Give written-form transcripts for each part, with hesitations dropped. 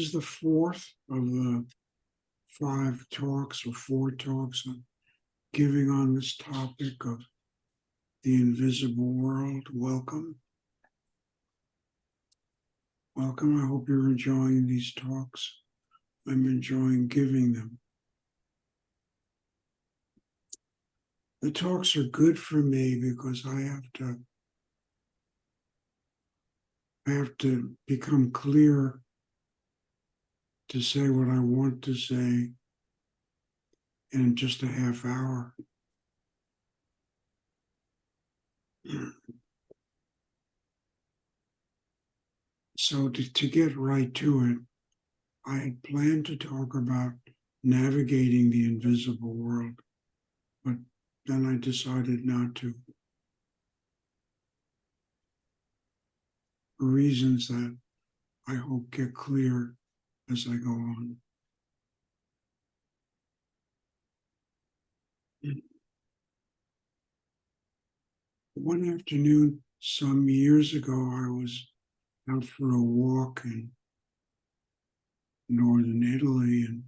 This is the fourth of the five talks or four talks I'm giving on this topic of the invisible world. Welcome. Welcome. I hope you're enjoying these talks. I'm enjoying giving them. The talks are good for me because I have to become clear to say what I want to say in just a half hour. So to get right to it, I had planned to talk about navigating the invisible world, but then I decided not to, for reasons that I hope get clear as I go on. One afternoon, some years ago, I was out for a walk in northern Italy, and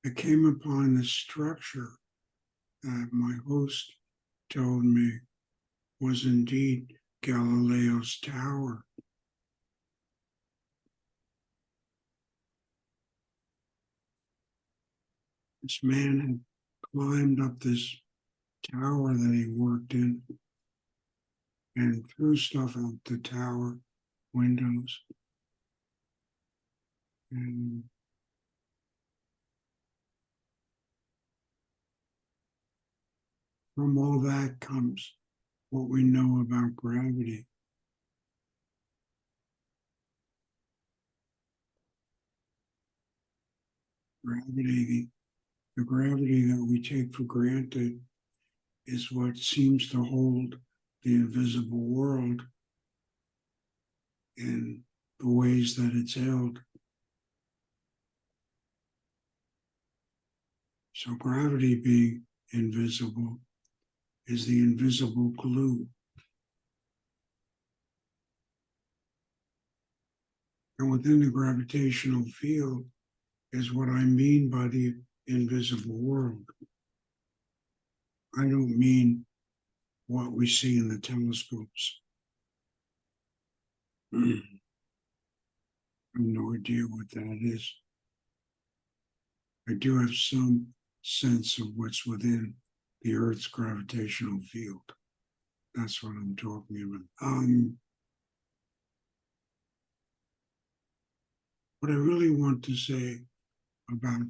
I came upon this structure that my host told me was indeed Galileo's tower. This man had climbed up this tower that he worked in and threw stuff out the tower windows. And from all that comes what we know about gravity. Gravity, the gravity that we take for granted is what seems to hold the invisible world in the ways that it's held. So gravity being invisible is the invisible glue. And within the gravitational field is what I mean by the invisible world. I don't mean what we see in the telescopes. I have no idea what that is. I do have some sense of what's within the Earth's gravitational field. That's what I'm talking about. What I really want to say about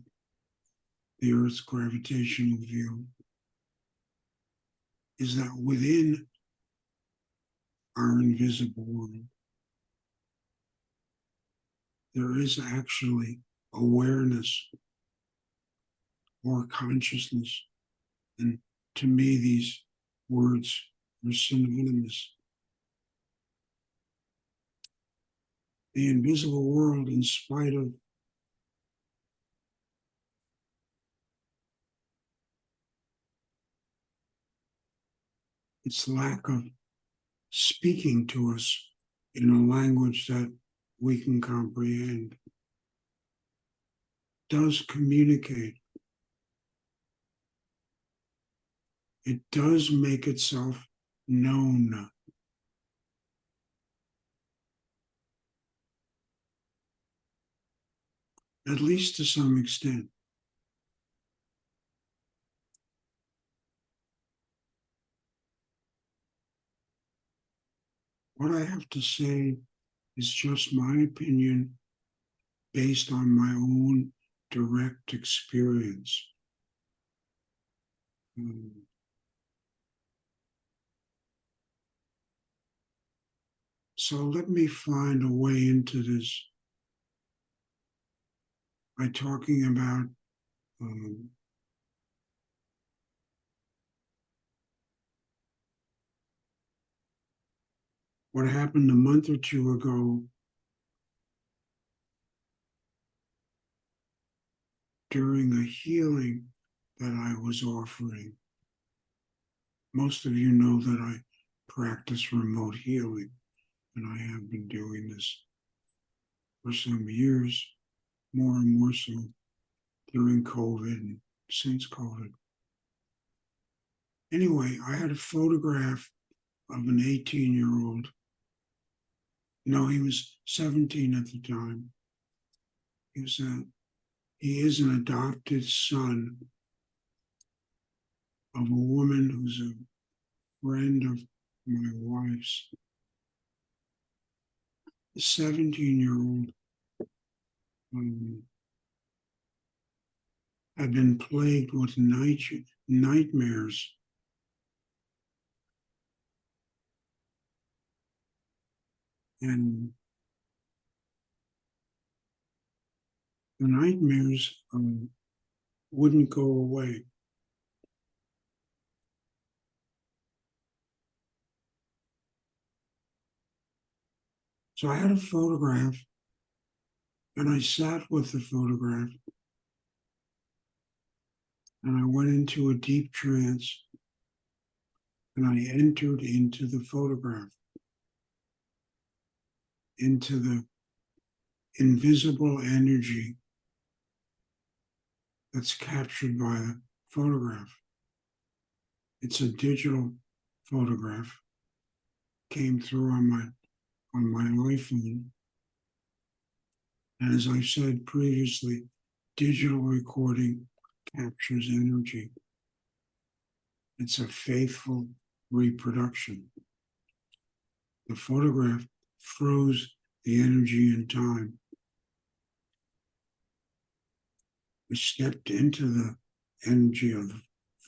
the Earth's gravitational field is that within our invisible world, there is actually awareness or consciousness. And to me, these words are synonymous. The invisible world, in spite of its lack of speaking to us in a language that we can comprehend, does communicate. It does make itself known. At least to some extent. What I have to say is just my opinion based on my own direct experience. So let me find a way into this by talking about what happened a month or two ago during a healing that I was offering. Most of you know that I practice remote healing, and I have been doing this for some years, more and more so during COVID and since COVID. Anyway, I had a photograph of an 18-year-old. No, he was 17 at the time. He is an adopted son of a woman who's a friend of my wife's. The 17-year-old had been plagued with nightmares. And the nightmares wouldn't go away. So I had a photograph, and I sat with the photograph, and I went into a deep trance, and I entered into the photograph, into the invisible energy that's captured by the photograph. It's a digital photograph, came through on my iPhone. And as I said previously, digital recording captures energy. It's a faithful reproduction. The photograph froze the energy in time. We stepped into the energy of the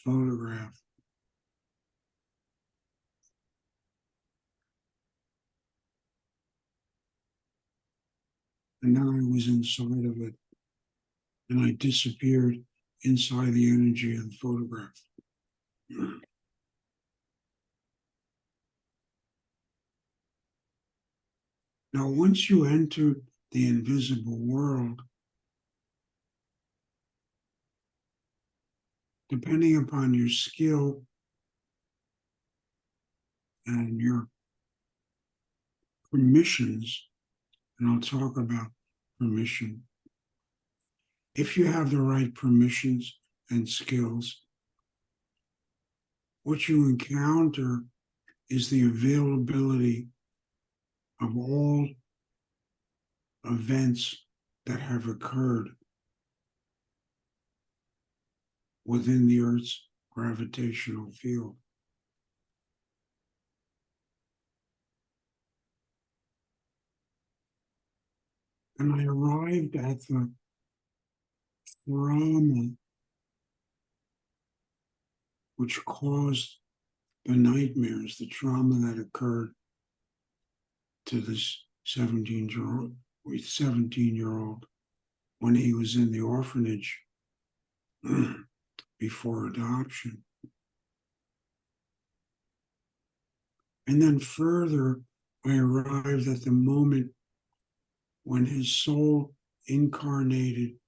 photograph. And now I was inside of it. And I disappeared inside the energy of the photograph. Now, once you enter the invisible world, depending upon your skill and your permissions, and I'll talk about permission. If you have the right permissions and skills, what you encounter is the availability of all events that have occurred within the Earth's gravitational field. And I arrived at the trauma which caused the nightmares, the trauma that occurred to this 17-year-old when he was in the orphanage before adoption. And then further, I arrived at the moment when his soul incarnated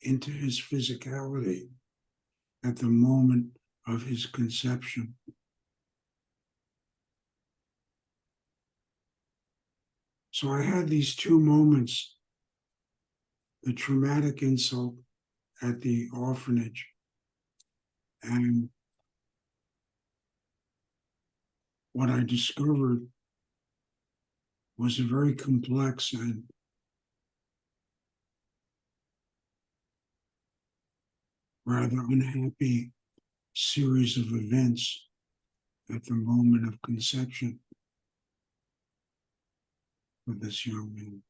into his physicality at the moment of his conception. So I had these two moments, the traumatic insult at the orphanage and what I discovered was a very complex and rather unhappy series of events at the moment of conception for this young man.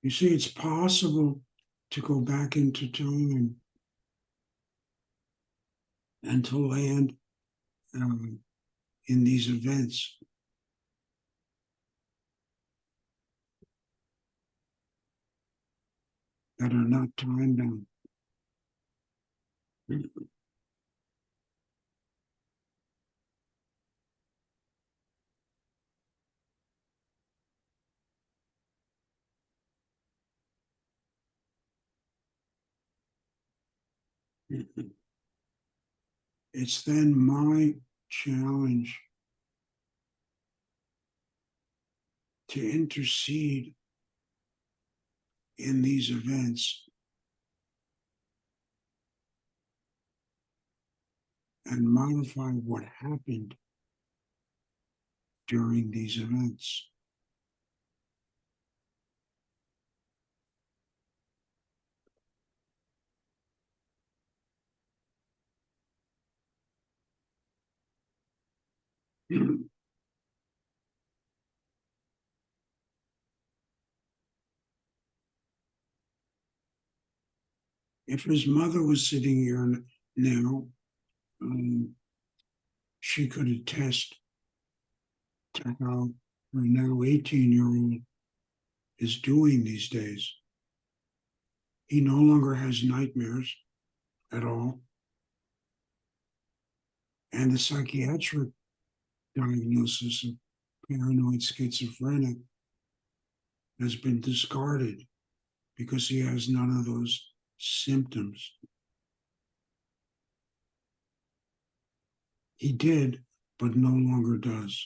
You see, it's possible to go back into time and to land in these events. That are not time bound. It's then my challenge to intercede in these events and modify what happened during these events. If his mother was sitting here now, she could attest to how her now 18-year-old is doing these days. He no longer has nightmares at all. And the psychiatric diagnosis of paranoid schizophrenic has been discarded because he has none of those symptoms. He did, but no longer does.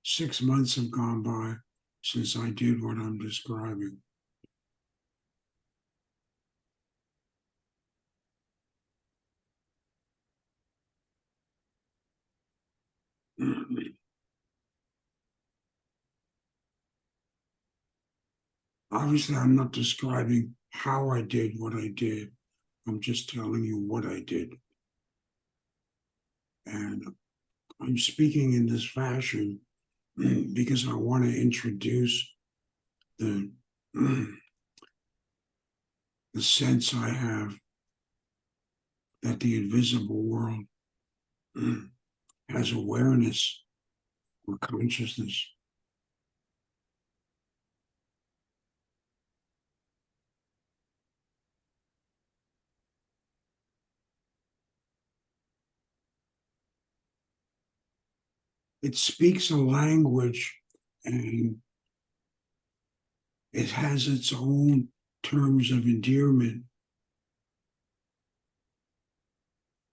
6 months have gone by since I did what I'm describing. Obviously, I'm not describing how I did what I did. I'm just telling you what I did. And I'm speaking in this fashion because I want to introduce the, the sense I have that the invisible world has awareness or consciousness. It speaks a language and it has its own terms of endearment.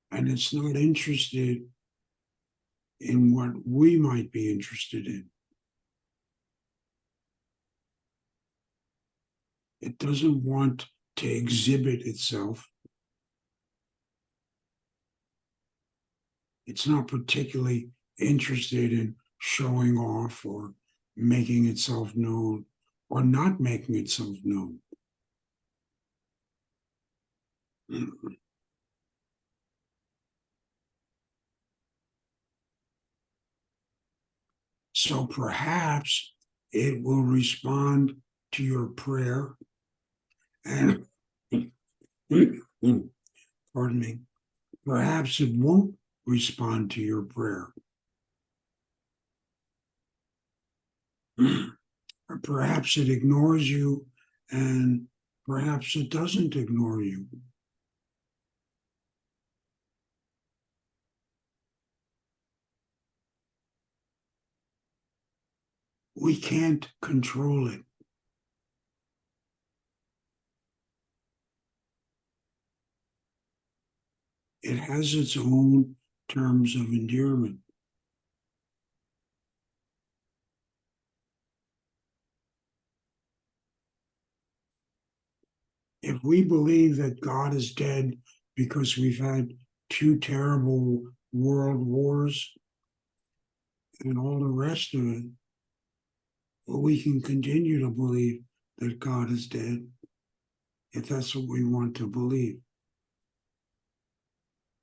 And it's not interested in what we might be interested in. It doesn't want to exhibit itself. It's not particularly interested in showing off or making itself known or not making itself known. So perhaps it will respond to your prayer and, pardon me, perhaps it won't respond to your prayer. Or perhaps it ignores you and perhaps it doesn't ignore you. We can't control it. It has its own terms of endearment. If we believe that God is dead because we've had 2 terrible world wars and all the rest of it, well, we can continue to believe that God is dead if that's what we want to believe.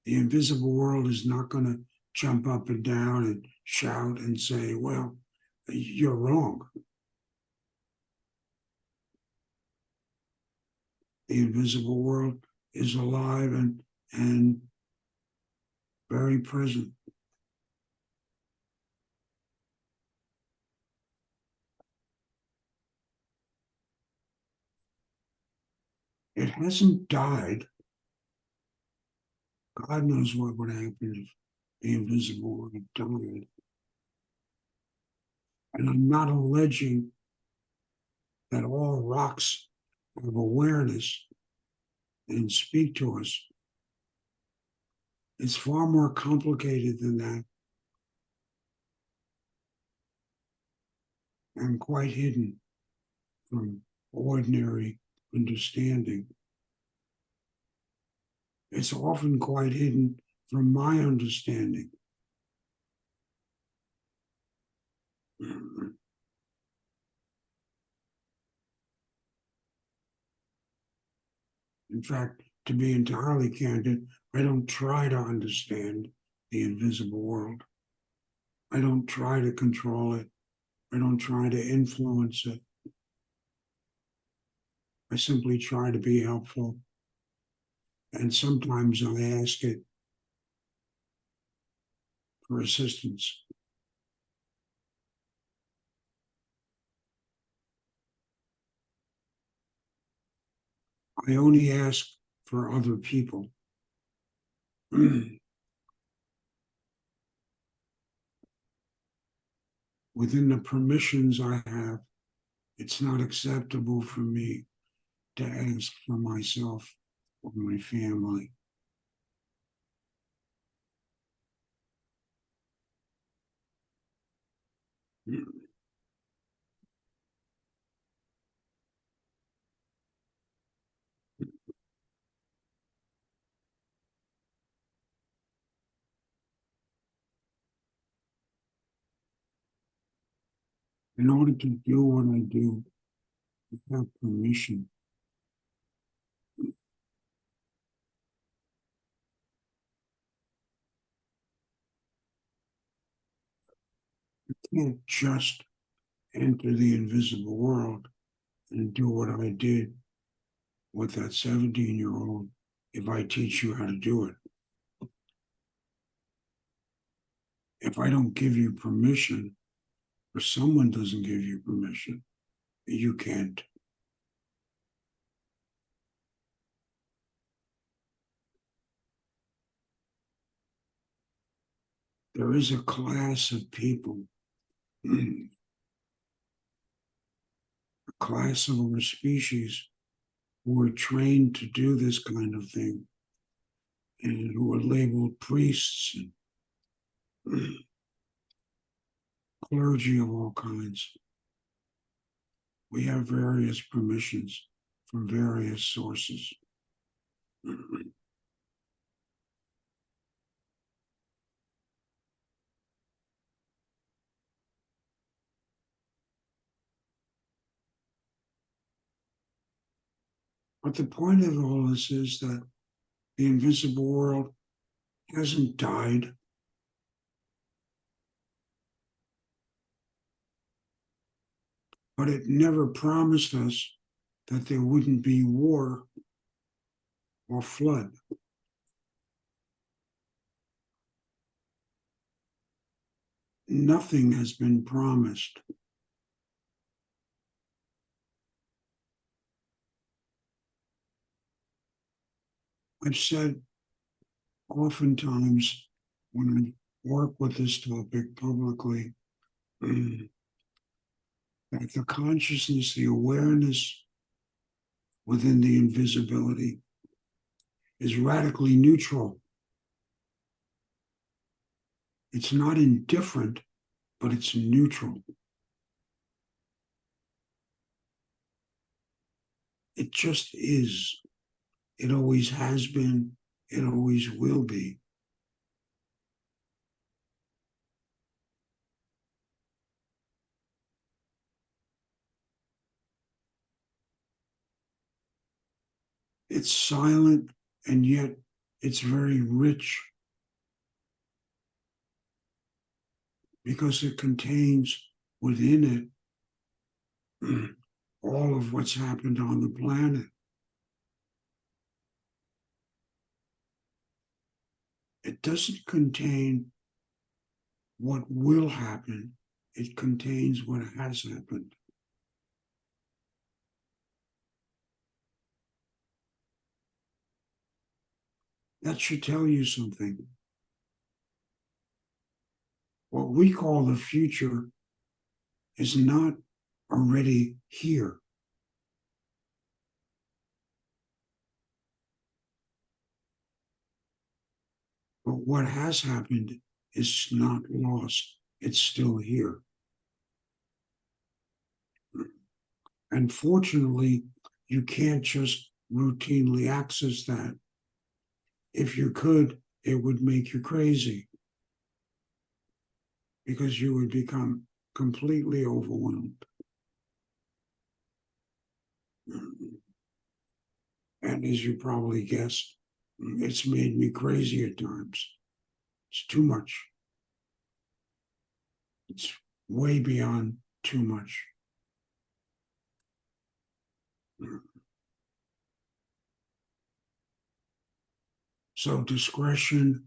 The invisible world is not going to jump up and down and shout and say, well, you're wrong. The invisible world is alive and very present. It hasn't died. God knows what would happen if the invisible world died. And I'm not alleging that all rocks have awareness and speak to us. It's far more complicated than that and quite hidden from ordinary understanding. It's often quite hidden from my understanding. In fact, to be entirely candid, I don't try to understand the invisible world. I don't try to control it. I don't try to influence it. I simply try to be helpful. And sometimes I ask it for assistance. I only ask for other people. Within the permissions I have, it's not acceptable for me to ask for myself or my family. In order to do what I do, I have permission. I can't just enter the invisible world and do what I did with that 17-year-old if I teach you how to do it. If I don't give you permission, or someone doesn't give you permission, you can't. There is a class of people, a class of our species who are trained to do this kind of thing and who are labeled priests and clergy of all kinds. We have various permissions from various sources. But the point of all this is that the invisible world hasn't died. But it never promised us that there wouldn't be war or flood. Nothing has been promised. I've said oftentimes when I work with this topic publicly that the consciousness, the awareness within the invisibility is radically neutral. It's not indifferent, but it's neutral. It just is. It always has been. It always will be. It's silent, and yet it's very rich because it contains within it all of what's happened on the planet. It doesn't contain what will happen. It contains what has happened. That should tell you something. What we call the future is not already here. But what has happened is not lost. It's still here. And fortunately, you can't just routinely access that. If you could, it would make you crazy because you would become completely overwhelmed. And as you probably guessed, it's made me crazy at times. It's too much. It's way beyond too much. So discretion,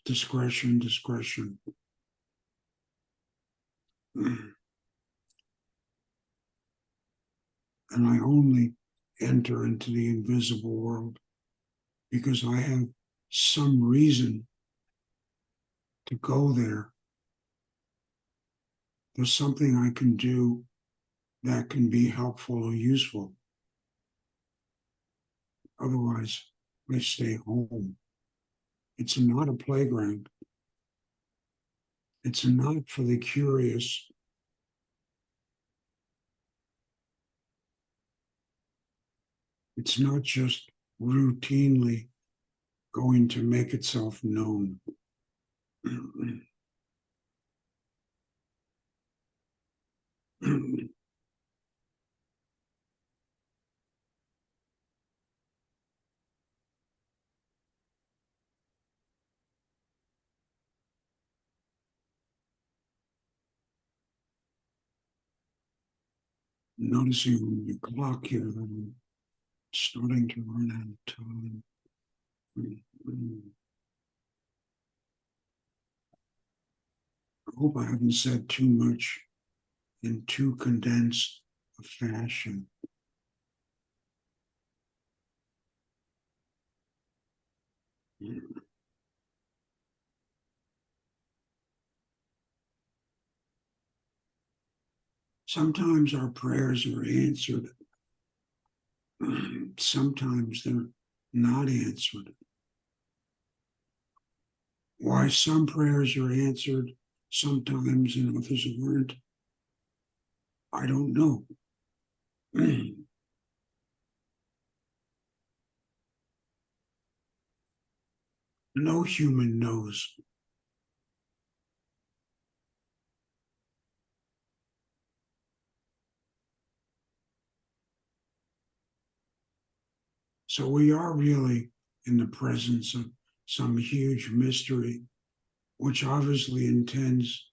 discretion, discretion. And I only enter into the invisible world because I have some reason to go there. There's something I can do that can be helpful or useful. Otherwise, I stay home. It's not a playground. It's not for the curious. It's not just routinely going to make itself known. Noticing on the clock here that I'm starting to run out of time. I hope I haven't said too much in too condensed a fashion. Sometimes our prayers are answered. Sometimes they're not answered. Why some prayers are answered sometimes and others aren't, I don't know. No human knows. So we are really in the presence of some huge mystery, which obviously intends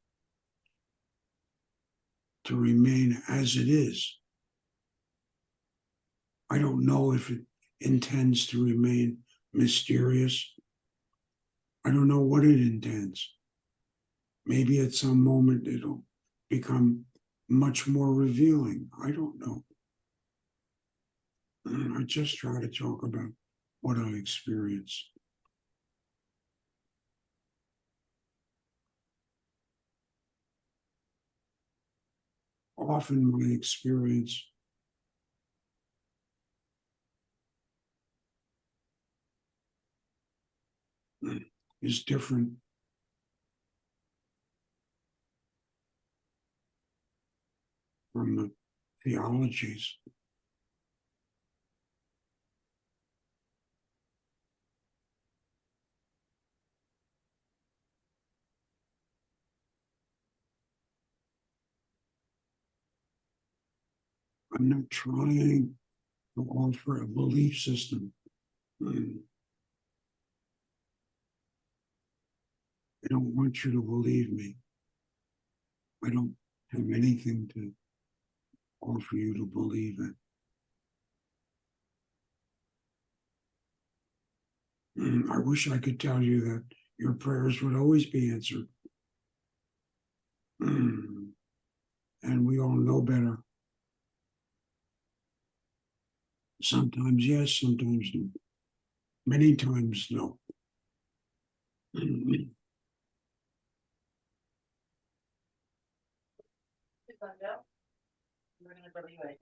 to remain as it is. I don't know if it intends to remain mysterious. I don't know what it intends. Maybe at some moment it'll become much more revealing. I don't know. I just try to talk about what I experience. Often my experience is different from the theologies. I'm not trying to offer a belief system. I don't want you to believe me. I don't have anything to offer you to believe it. I wish I could tell you that your prayers would always be answered. And we all know better. Sometimes yes, sometimes no. Many times no.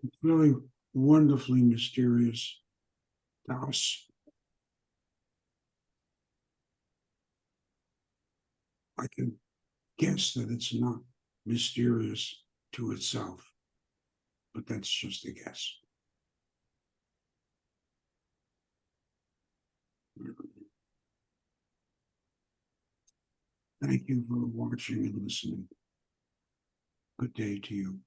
It's really wonderfully mysterious to us. I can guess that it's not mysterious to itself, but that's just a guess. Thank you for watching and listening. Good day to you.